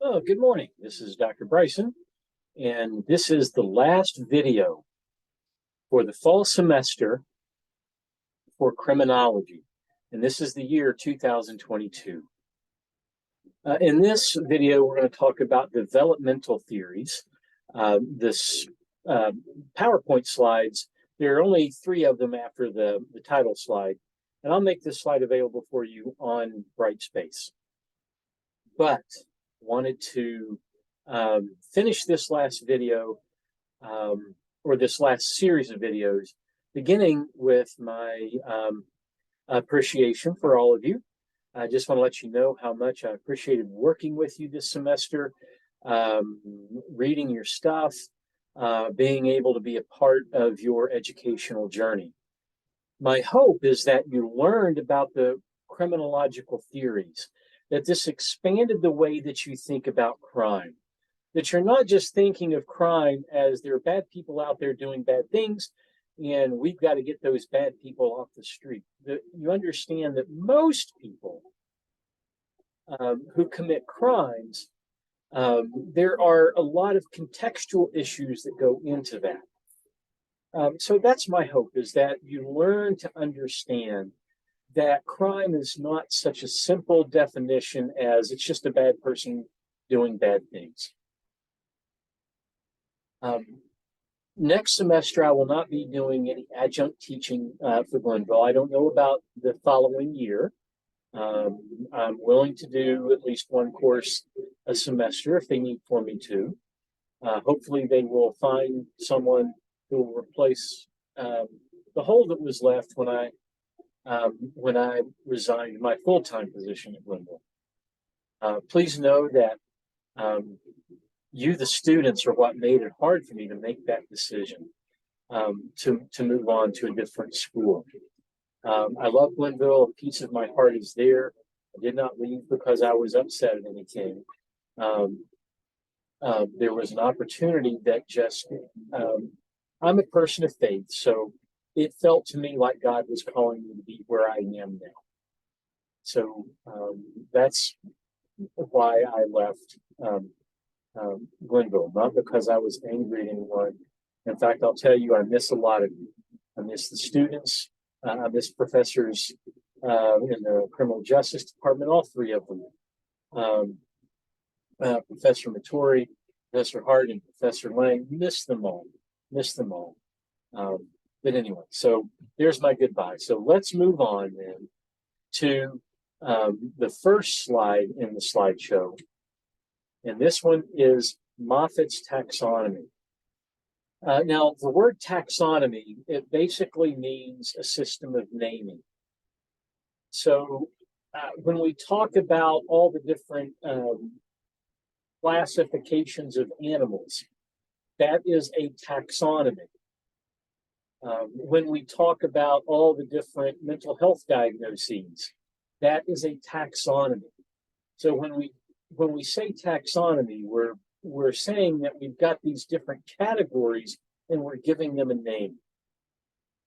Oh, good morning. This is Dr. Bryson, and this is the last video for the fall semester for criminology. And this is the year 2022. In this video, we're going to talk about developmental theories. This PowerPoint slides, there are only three of them after the title slide, and I'll make this slide available for you on Brightspace. But wanted to finish this last video or this last series of videos, beginning with my appreciation for all of you. I just want to let you know how much I appreciated working with you this semester, reading your stuff, being able to be a part of your educational journey. My hope is that you learned about the criminological theories, that this expanded the way that you think about crime, that you're not just thinking of crime as there are bad people out there doing bad things, and we've got to get those bad people off the street. That you understand that most people who commit crimes, there are a lot of contextual issues that go into that. So that's my hope, is that you learn to understand that crime is not such a simple definition as it's just a bad person doing bad things. Next semester, I will not be doing any adjunct teaching for Glenville. I don't know about the following year. I'm willing to do at least one course a semester if they need for me to. Hopefully, they will find someone who will replace the hole that was left when I resigned my full-time position at Glenville. Please know that you, the students, are what made it hard for me to make that decision to move on to a different school. I love Glenville. A piece of my heart is there. I did not leave because I was upset at anything. There was an opportunity that just, I'm a person of faith, so it felt to me like God was calling me to be where I am now. So that's why I left Glenville, not because I was angry at anyone. In fact, I'll tell you, I miss a lot of you. I miss the students. I miss professors in the criminal justice department, all three of them. Professor Mattori, Professor Hart, and Professor Lang. Miss them all. Miss them all. But anyway, so there's my goodbye. So let's move on then to the first slide in the slideshow. And this one is Moffitt's taxonomy. Now, the word taxonomy, it basically means a system of naming. So when we talk about all the different classifications of animals, that is a taxonomy. When we talk about all the different mental health diagnoses, that is a taxonomy. So when we say taxonomy, we're saying that we've got these different categories and we're giving them a name.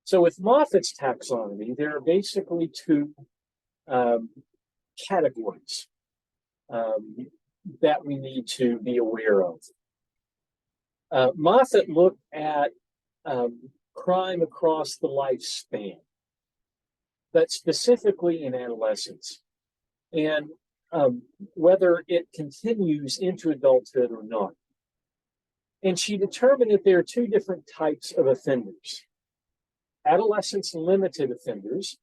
So with Moffitt's taxonomy, there are basically two categories that we need to be aware of. Moffitt looked at crime across the lifespan, but specifically in adolescence, and whether it continues into adulthood or not. And she determined that there are two different types of offenders: adolescence limited offenders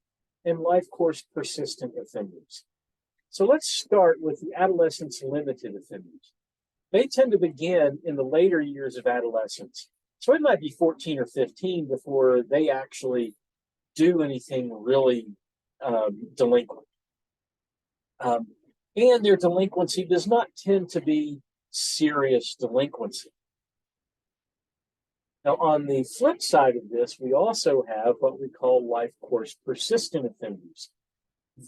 and life course persistent offenders. So let's start with the adolescence limited offenders. They tend to begin in the later years of adolescence. So it might be 14 or 15 before they actually do anything really delinquent. And their delinquency does not tend to be serious delinquency. Now, on the flip side of this, we also have what we call life course persistent offenders.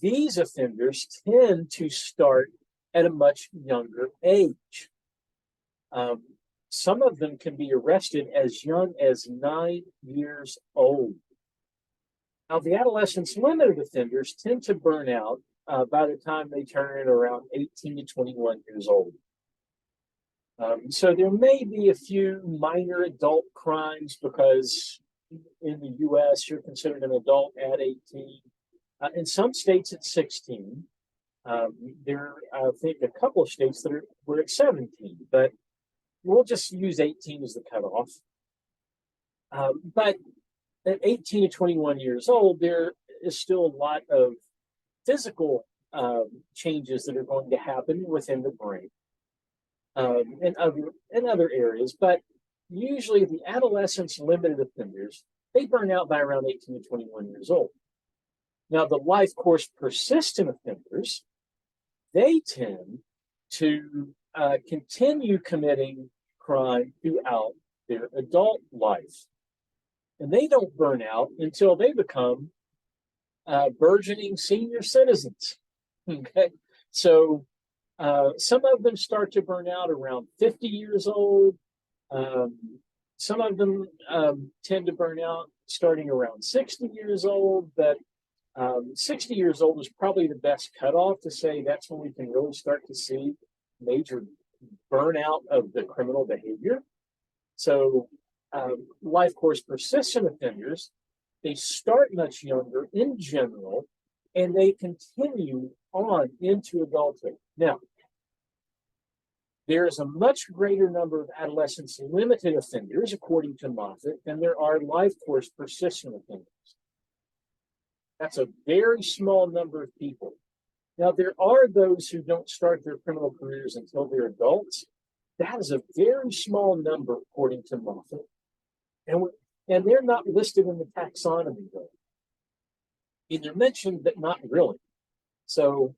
These offenders tend to start at a much younger age. Some of them can be arrested as young as 9 years old. Now, the adolescence limited offenders tend to burn out by the time they turn around 18 to 21 years old. So there may be a few minor adult crimes because in the U.S. you're considered an adult at 18. In some states it's 16. There are, I think, a couple of states that were at 17, but we'll just use 18 as the cutoff. But at 18 to 21 years old, there is still a lot of physical changes that are going to happen within the brain and other areas. But usually the adolescents limited offenders, they burn out by around 18 to 21 years old. Now, the life course persistent offenders, they tend to continue committing crime throughout their adult life. And they don't burn out until they become burgeoning senior citizens. Okay, so some of them start to burn out around 50 years old. Some of them tend to burn out starting around 60 years old, but 60 years old is probably the best cutoff to say that's when we can really start to see major burnout of the criminal behavior. So life course persistent offenders, they start much younger in general, and they continue on into adulthood. Now, there is a much greater number of adolescents limited offenders, according to Moffitt, than there are life course persistent offenders. That's a very small number of people. Now, there are those who don't start their criminal careers until they're adults. That is a very small number, according to Moffitt. And they're not listed in the taxonomy, though. They're mentioned, but not really. So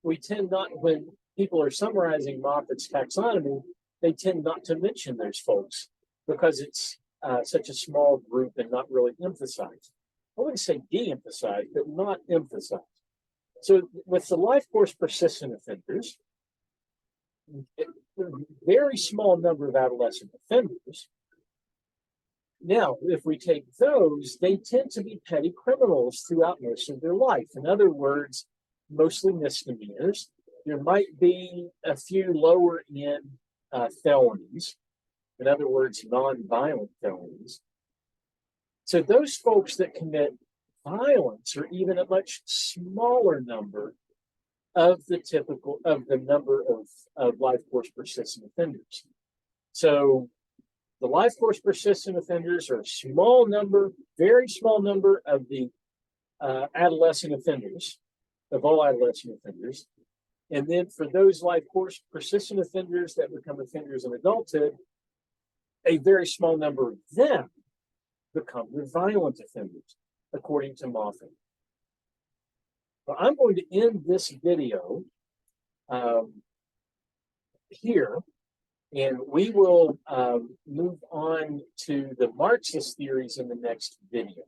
we tend not, when people are summarizing Moffitt's taxonomy, they tend not to mention those folks because it's such a small group and not really emphasized. I wouldn't say de-emphasized, but not emphasized. So with the life course persistent offenders, a very small number of adolescent offenders. Now, if we take those, they tend to be petty criminals throughout most of their life. In other words, mostly misdemeanors. There might be a few lower end felonies. In other words, non-violent felonies. So those folks that commit violence are even a much smaller number of the number of life course persistent offenders. So the life course persistent offenders are a small number, very small number of the adolescent offenders, of all adolescent offenders. And then for those life course persistent offenders that become offenders in adulthood, a very small number of them become the violent offenders, according to Moffitt. Well, I'm going to end this video here, and we will move on to the Marxist theories in the next video.